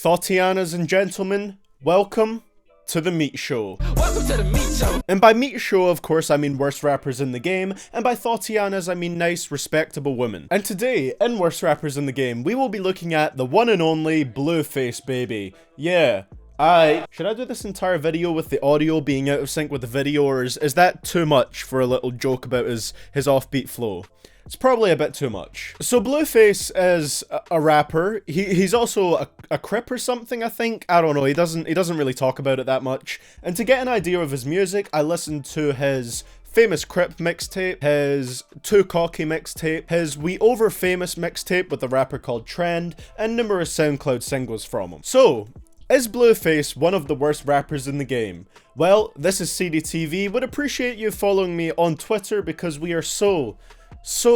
Thotianas and gentlemen, welcome to the Meat Show. Welcome to the Meat Show. And by Meat Show, of course, I mean worst rappers in the game, and by Thotianas, I mean nice, respectable women. And today, in Worst Rappers in the Game, we will be looking at the one and only Blueface, baby. Yeah. Should I do this entire video with the audio being out of sync with the video, or is that too much for a little joke about his offbeat flow? It's probably a bit too much. So Blueface is a rapper. He's also a Crip or something, I think. I don't know. He doesn't really talk about it that much. And to get an idea of his music, I listened to his Famous Cryp mixtape, his Too Coccy mixtape, his We Over Famous mixtape with a rapper called Trend, and numerous SoundCloud singles from him. So, is Blueface one of the worst rappers in the game? Well, this is CDTV. Would appreciate you following me on Twitter because we are so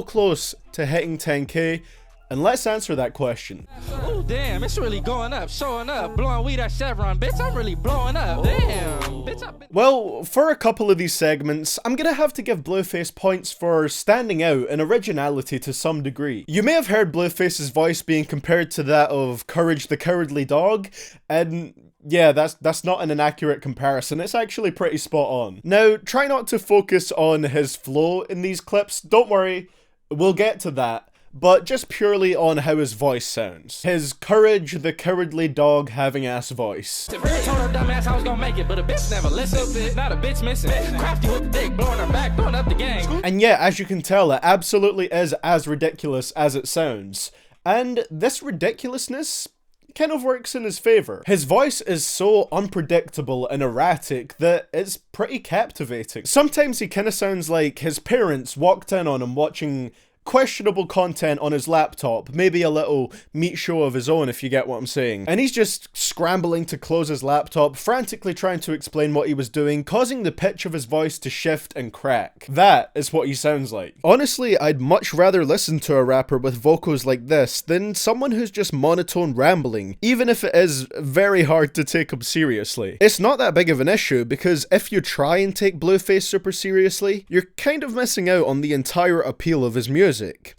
close to hitting 10k, and let's answer that question. Oh damn, it's really going up, showing up, blowing weed at Chevron, bitch, I'm really blowing up, damn, bitch, Well, for a couple of these segments, I'm gonna have to give Blueface points for standing out in originality to some degree. You may have heard Blueface's voice being compared to that of Courage the Cowardly Dog, and yeah, that's not an inaccurate comparison. It's actually pretty spot on. Now, try not to focus on his flow in these clips. Don't worry, we'll get to that. But just purely on how his voice sounds. His Courage the Cowardly Dog having ass voice. told her dumbass I was gonna make it, but a bitch never listened. Not a bitch missing. Crafty with the dick, blowing her back, blowing up the gang. And yeah, as you can tell, it absolutely is as ridiculous as it sounds. And this ridiculousness kind of works in his favor. His voice is so unpredictable and erratic that it's pretty captivating. Sometimes he kind of sounds like his parents walked in on him watching questionable content on his laptop, maybe a little meat show of his own, if you get what I'm saying. And he's just scrambling to close his laptop, frantically trying to explain what he was doing, causing the pitch of his voice to shift and crack. That is what he sounds like. Honestly, I'd much rather listen to a rapper with vocals like this than someone who's just monotone rambling, even if it is very hard to take him seriously. It's not that big of an issue, because if you try and take Blueface super seriously, you're kind of missing out on the entire appeal of his music.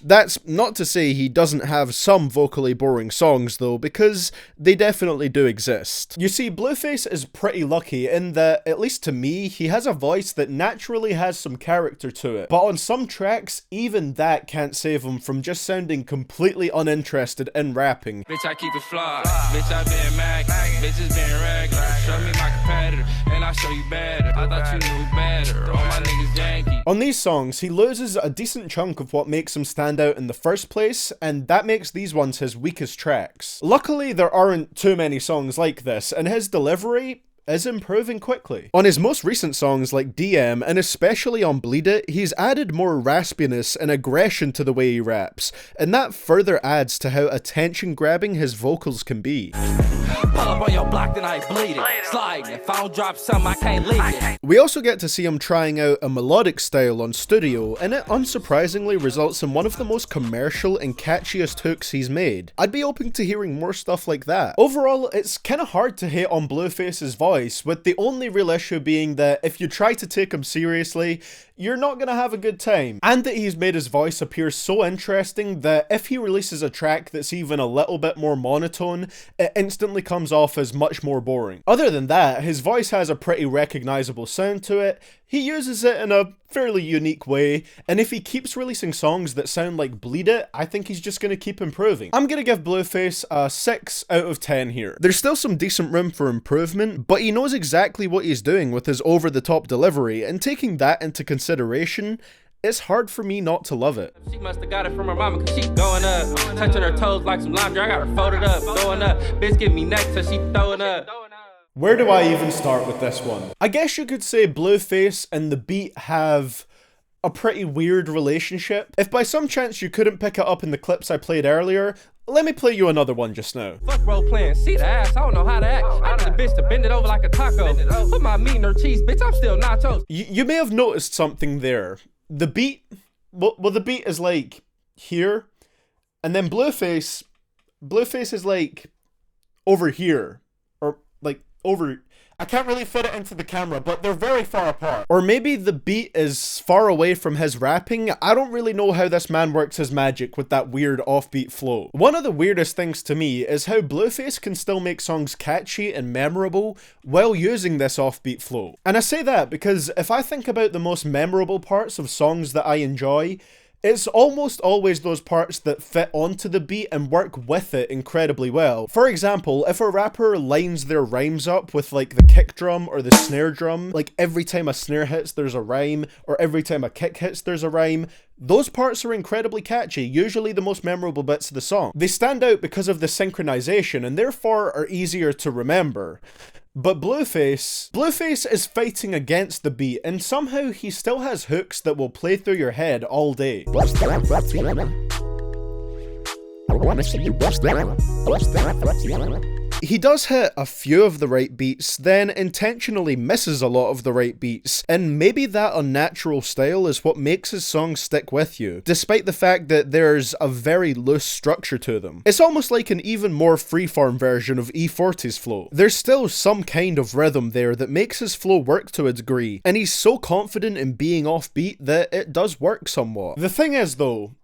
That's not to say he doesn't have some vocally boring songs though, because they definitely do exist. You see, Blueface is pretty lucky in that, at least to me, he has a voice that naturally has some character to it. But on some tracks, even that can't save him from just sounding completely uninterested in rapping. Bitch, I keep it fly. Bitch, I been mad. Bitches been regular. Show me my competitor, and I'll show you better. I thought you knew better. All my niggas Yankee. On these songs, he loses a decent chunk of what makes him stand out in the first place, and that makes these ones his weakest tracks. Luckily, there aren't too many songs like this, and his delivery is improving quickly. On his most recent songs like DM, and especially on Bleed It, he's added more raspiness and aggression to the way he raps, and that further adds to how attention-grabbing his vocals can be. Pull up on your block, then I bleed it. Slide. If I don't drop something, I can't leave it. We also get to see him trying out a melodic style on Studio, and it unsurprisingly results in one of the most commercial and catchiest hooks he's made. I'd be open to hearing more stuff like that. Overall, it's kinda hard to hate on Blueface's voice, with the only real issue being that if you try to take him seriously, you're not gonna have a good time. And that he's made his voice appear so interesting that if he releases a track that's even a little bit more monotone, it instantly comes off as much more boring. Other than that, his voice has a pretty recognizable sound to it, he uses it in a fairly unique way, and if he keeps releasing songs that sound like Bleed It, I think he's just gonna keep improving. I'm gonna give Blueface a 6 out of 10 here. There's still some decent room for improvement, but he knows exactly what he's doing with his over-the-top delivery, and taking that into consideration, it's hard for me not to love it. She must have got it from her mama, cause she going up. Touching her toes like some laundry, I got her folded up. Going up, bitch give me neck till she throwing up. Where do I even start with this one? I guess you could say Blueface and the beat have a pretty weird relationship. If by some chance you couldn't pick it up in the clips I played earlier, let me play you another one just now. Fuck role playing, see the ass, I don't know how to act. I need a bitch to bend it over like a taco. Put my meat in her cheese, bitch, I'm still nachos. You may have noticed something there. The beat, well the beat is like here, and then Blueface is like over here, or like I can't really fit it into the camera, but they're very far apart. Or maybe the beat is far away from his rapping. I don't really know how this man works his magic with that weird offbeat flow. One of the weirdest things to me is how Blueface can still make songs catchy and memorable while using this offbeat flow. And I say that because if I think about the most memorable parts of songs that I enjoy, it's almost always those parts that fit onto the beat and work with it incredibly well. For example, if a rapper lines their rhymes up with like the kick drum or the snare drum, like every time a snare hits there's a rhyme, or every time a kick hits there's a rhyme, those parts are incredibly catchy, usually the most memorable bits of the song. They stand out because of the synchronization and therefore are easier to remember. But Blueface is fighting against the beat, and somehow he still has hooks that will play through your head all day. He does hit a few of the right beats, then intentionally misses a lot of the right beats, and maybe that unnatural style is what makes his songs stick with you, despite the fact that there's a very loose structure to them. It's almost like an even more freeform version of E40's flow. There's still some kind of rhythm there that makes his flow work to a degree, and he's so confident in being offbeat that it does work somewhat. The thing is though,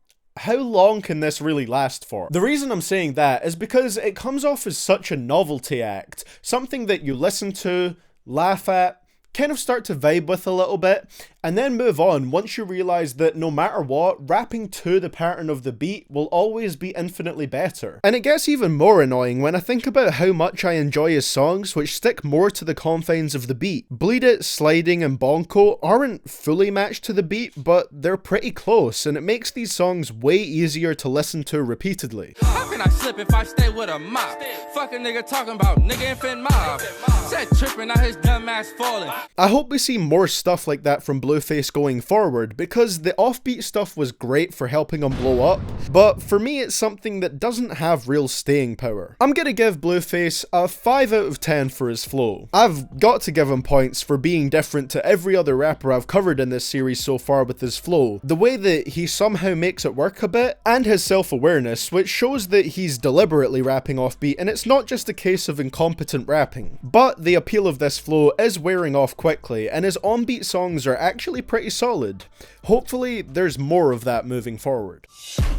how long can this really last for? The reason I'm saying that is because it comes off as such a novelty act, something that you listen to, laugh at, kind of start to vibe with a little bit, and then move on once you realize that no matter what, rapping to the pattern of the beat will always be infinitely better. And it gets even more annoying when I think about how much I enjoy his songs which stick more to the confines of the beat. Bleed It, Sliding, and Bonko aren't fully matched to the beat, but they're pretty close, and it makes these songs way easier to listen to repeatedly. How can I slip if I stay with a mop? Fuck a nigga talking about nigga infant mob. Said tripping out his dumb ass falling. I hope we see more stuff like that from Blueface going forward, because the offbeat stuff was great for helping him blow up, but for me it's something that doesn't have real staying power. I'm gonna give Blueface a 5 out of 10 for his flow. I've got to give him points for being different to every other rapper I've covered in this series so far with his flow, the way that he somehow makes it work a bit, and his self-awareness, which shows that he's deliberately rapping offbeat and it's not just a case of incompetent rapping. But the appeal of this flow is wearing off quickly, and his on-beat songs are actually pretty solid. Hopefully, there's more of that moving forward.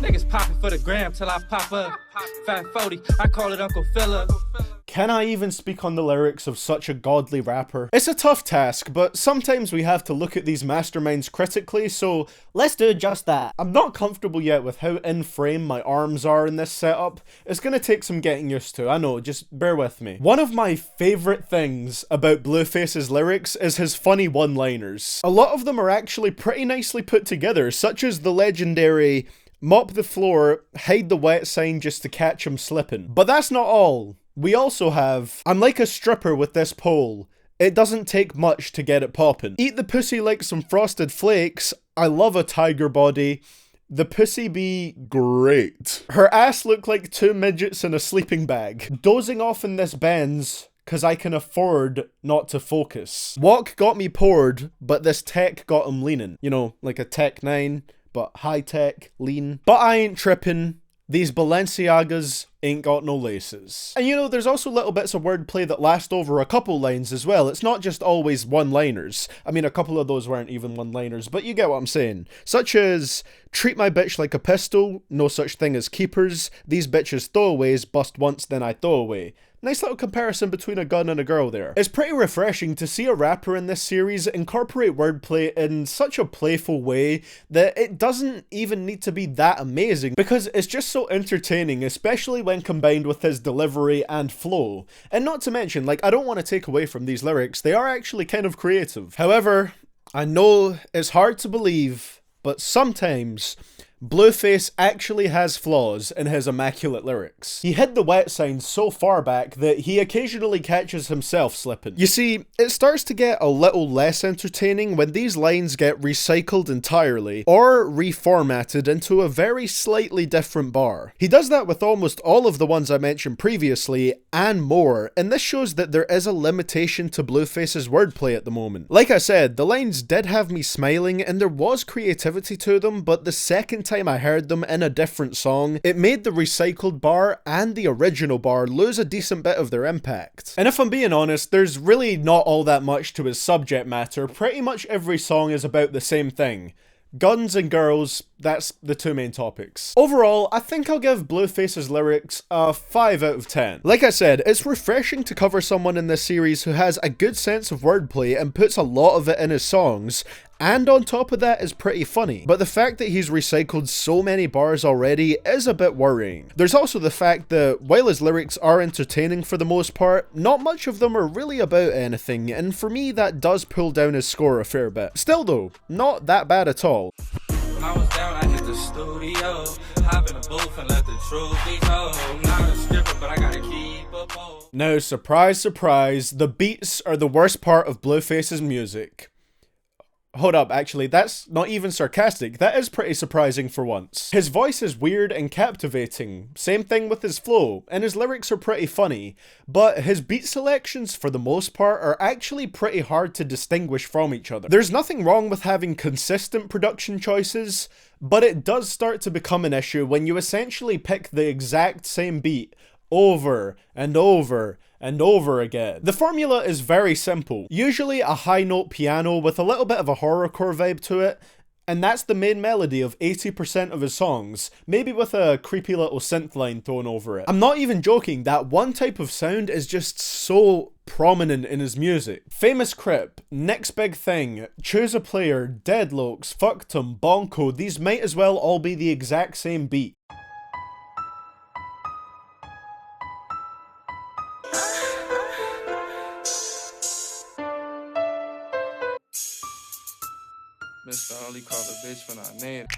Niggas popping for the gram till I pop up. Fat 40, I call it Uncle Phillip. Can I even speak on the lyrics of such a godly rapper? It's a tough task, but sometimes we have to look at these masterminds critically, so let's do just that. I'm not comfortable yet with how in frame my arms are in this setup. It's gonna take some getting used to, I know, just bear with me. One of my favourite things about Blueface's lyrics is his funny one-liners. A lot of them are actually pretty nicely put together, such as the legendary "Mop the floor, hide the wet sign just to catch him slipping." But that's not all. We also have, "I'm like a stripper with this pole. It doesn't take much to get it poppin'. Eat the pussy like some frosted flakes. I love a tiger body. The pussy be great. Her ass look like two midgets in a sleeping bag. Dozing off in this Benz, cause I can afford not to focus. Walk got me poured, but this tech got him leaning." You know, like a Tech 9, but high tech, lean. "But I ain't trippin'. These Balenciagas ain't got no laces." And you know, there's also little bits of wordplay that last over a couple lines as well. It's not just always one-liners. I mean, a couple of those weren't even one-liners, but you get what I'm saying. Such as, "Treat my bitch like a pistol, no such thing as keepers. These bitches throwaways, bust once then I throw away." Nice little comparison between a gun and a girl there. It's pretty refreshing to see a rapper in this series incorporate wordplay in such a playful way that it doesn't even need to be that amazing, because it's just so entertaining, especially when combined with his delivery and flow. And not to mention, like, I don't want to take away from these lyrics, they are actually kind of creative. However, I know it's hard to believe, but sometimes Blueface actually has flaws in his immaculate lyrics. He hid the wet sign so far back that he occasionally catches himself slipping. You see, it starts to get a little less entertaining when these lines get recycled entirely, or reformatted into a very slightly different bar. He does that with almost all of the ones I mentioned previously, and more, and this shows that there is a limitation to Blueface's wordplay at the moment. Like I said, the lines did have me smiling, and there was creativity to them, but the second time I heard them in a different song, it made the recycled bar and the original bar lose a decent bit of their impact. And if I'm being honest, there's really not all that much to his subject matter. Pretty much every song is about the same thing. Guns and girls, that's the two main topics. Overall, I think I'll give Blueface's lyrics a 5 out of 10. Like I said, it's refreshing to cover someone in this series who has a good sense of wordplay and puts a lot of it in his songs, and on top of that is pretty funny. But the fact that he's recycled so many bars already is a bit worrying. There's also the fact that while his lyrics are entertaining for the most part, not much of them are really about anything, and for me that does pull down his score a fair bit. Still though, not that bad at all. When I was down, I hit the studio, hop in the booth and let the truth be told. Not a stripper, but I gotta keep a pole. Now, surprise, surprise, the beats are the worst part of Blueface's music. Hold up, actually, that's not even sarcastic, that is pretty surprising for once. His voice is weird and captivating, same thing with his flow, and his lyrics are pretty funny, but his beat selections for the most part are actually pretty hard to distinguish from each other. There's nothing wrong with having consistent production choices, but it does start to become an issue when you essentially pick the exact same beat over and over and over again. The formula is very simple. Usually a high note piano with a little bit of a horrorcore vibe to it, and that's the main melody of 80% of his songs, maybe with a creepy little synth line thrown over it. I'm not even joking, that one type of sound is just so prominent in his music. Famous Cryp, Next Big Thing, Choose a Player, Deadlocks, Fucked 'Em, Bonko, these might as well all be the exact same beat. Mr. Only called a bitch when I named.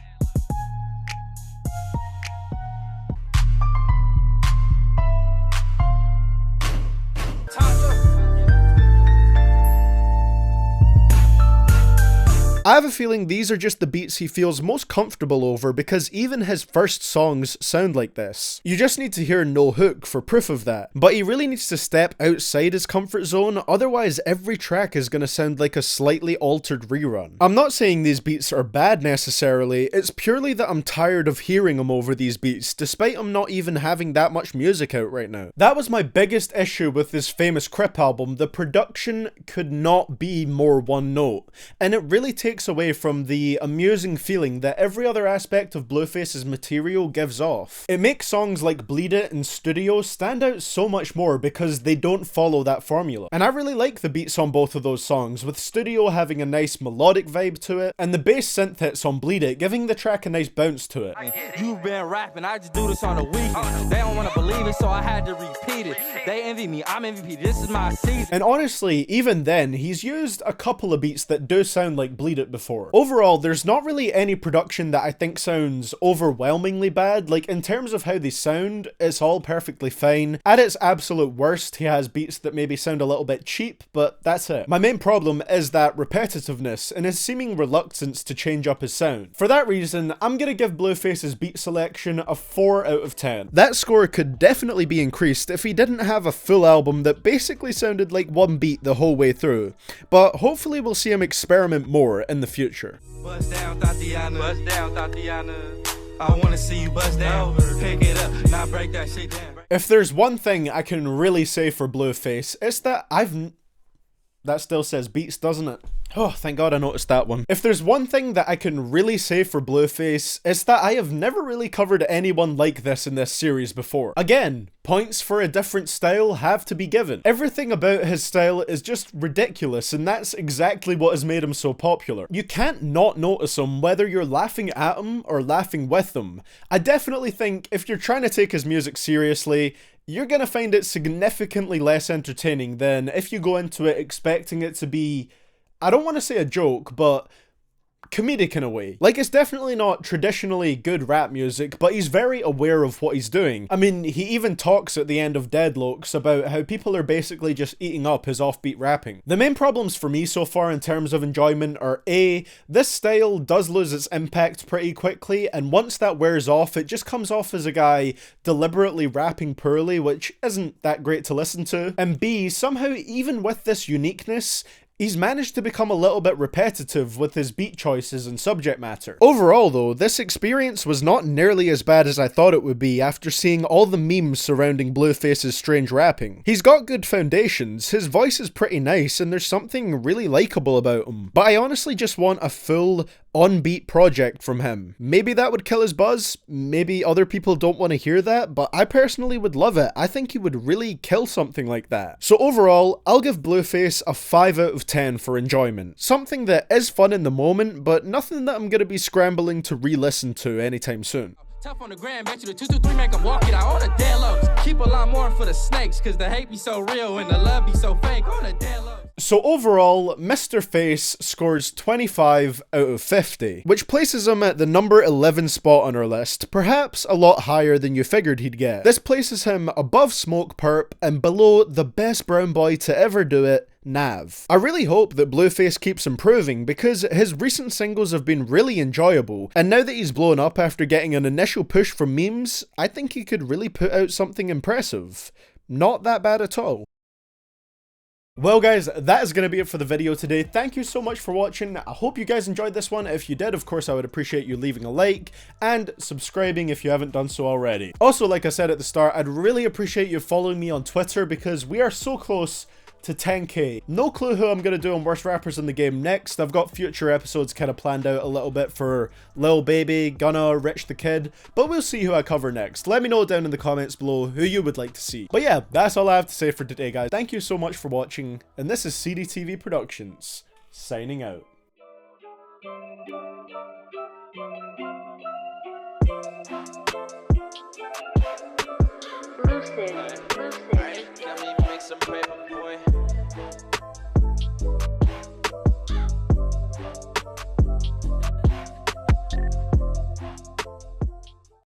I have a feeling these are just the beats he feels most comfortable over because even his first songs sound like this. You just need to hear No Hook for proof of that. But he really needs to step outside his comfort zone, otherwise every track is going to sound like a slightly altered rerun. I'm not saying these beats are bad necessarily, it's purely that I'm tired of hearing him over these beats, despite him not even having that much music out right now. That was my biggest issue with this Famous Cryp album, the production could not be more one note, and it really takes away from the amusing feeling that every other aspect of Blueface's material gives off. It makes songs like Bleed It and Studio stand out so much more because they don't follow that formula. And I really like the beats on both of those songs, with Studio having a nice melodic vibe to it, and the bass synth hits on Bleed It giving the track a nice bounce to it. You've been rapping, I just do this on the weekend. They don't want to believe it, so I had to repeat it. They envy me, I'm MVP, this is my season. And honestly, even then, he's used a couple of beats that do sound like Bleed It before. Overall, there's not really any production that I think sounds overwhelmingly bad. Like, in terms of how they sound, it's all perfectly fine. At its absolute worst, he has beats that maybe sound a little bit cheap, but that's it. My main problem is that repetitiveness and his seeming reluctance to change up his sound. For that reason, I'm gonna give Blueface's beat selection a 4 out of 10. That score could definitely be increased if he didn't have a full album that basically sounded like one beat the whole way through, but hopefully we'll see him experiment more in the future. Bust down, Tatiana. Bust down, Tatiana. I wanna see you bust down. Pick it up, now break that shit down. If there's one thing I can really say for Blueface, it's that that still says beats, doesn't it? Oh, thank God I noticed that one. If there's one thing that I can really say for Blueface, it's that I have never really covered anyone like this in this series before. Again, points for a different style have to be given. Everything about his style is just ridiculous, and that's exactly what has made him so popular. You can't not notice him whether you're laughing at him or laughing with him. I definitely think if you're trying to take his music seriously, you're gonna find it significantly less entertaining than if you go into it expecting it to be, I don't want to say a joke, but comedic in a way. Like, it's definitely not traditionally good rap music, but he's very aware of what he's doing. I mean, he even talks at the end of Deadlocks about how people are basically just eating up his offbeat rapping. The main problems for me so far in terms of enjoyment are A, this style does lose its impact pretty quickly, and once that wears off, it just comes off as a guy deliberately rapping poorly, which isn't that great to listen to. And B, somehow even with this uniqueness, He's managed to become a little bit repetitive with his beat choices and subject matter. Overall though, this experience was not nearly as bad as I thought it would be after seeing all the memes surrounding Blueface's strange rapping. He's got good foundations, his voice is pretty nice, and there's something really likeable about him. But I honestly just want a full, on-beat project from him. Maybe that would kill his buzz, maybe other people don't want to hear that, but I personally would love it. I think he would really kill something like that. So overall, I'll give Blueface a 5 out of 10 for enjoyment. Something that is fun in the moment, but nothing that I'm gonna be scrambling to re-listen to anytime soon. Tough on the gram, bet you the 2 to 3 make them walk it out. All the dead lows. Keep a lot more for the snakes, cause the hate be so real and the love be so fake. All the dead lows. So overall, Mr. Face scores 25 out of 50, which places him at the number 11 spot on our list, perhaps a lot higher than you figured he'd get. This places him above Smoke Perp and below the best brown boy to ever do it, Nav. I really hope that Blueface keeps improving because his recent singles have been really enjoyable, and now that he's blown up after getting an initial push from memes, I think he could really put out something impressive. Not that bad at all. Well guys, that is going to be it for the video today. Thank you so much for watching. I hope you guys enjoyed this one. If you did, of course, I would appreciate you leaving a like and subscribing if you haven't done so already. Also, like I said at the start, I'd really appreciate you following me on Twitter because we are so close to 10k. No clue who I'm going to do on Worst Rappers in the Game next. I've got future episodes kind of planned out a little bit for Lil Baby, Gunna, Rich the Kid, but we'll see who I cover next. Let me know down in the comments below who you would like to see. But yeah, that's all I have to say for today, guys. Thank you so much for watching, and this is CDTVProductions, signing out. Blueface.